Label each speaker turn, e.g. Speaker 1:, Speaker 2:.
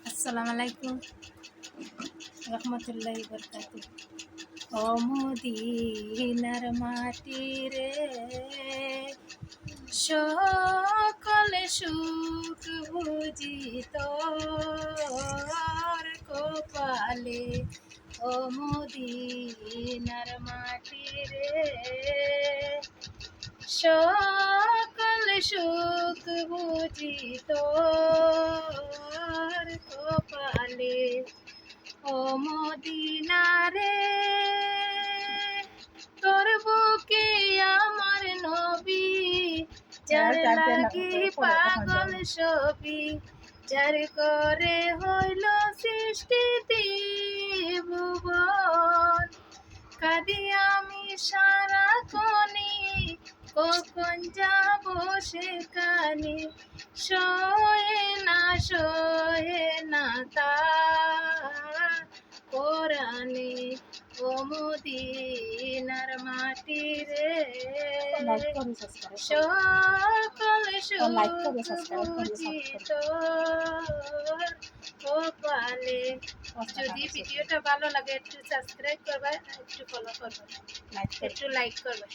Speaker 1: আসসালামু আলাইকুম রহমতুল্লাহি বরকাতুহ। ও মদিনার মাটি রে, সকল সুখ বুঝি তোর কপালে। ও মদিনার মাটি রে, সকল সুখ বুঝি তোর কপালে। ও মদিনা রে, তোর বুকে আমার নবী, যার লাগি পাগল সবি, যার করে হইল সৃষ্টি ত্রিভুবন। কাঁদি আমি সারাক্ষণই, কখন যাব সেখানে, সহে না তার পরাণে। ও মদিনার মাটি রে, সকল সুখ বুঝি তোর কপালে। যদি ভিডিওটা ভালো লাগে একটু সাবস্ক্রাইব করবে, একটু ফলো করবে, একটু লাইক করবে।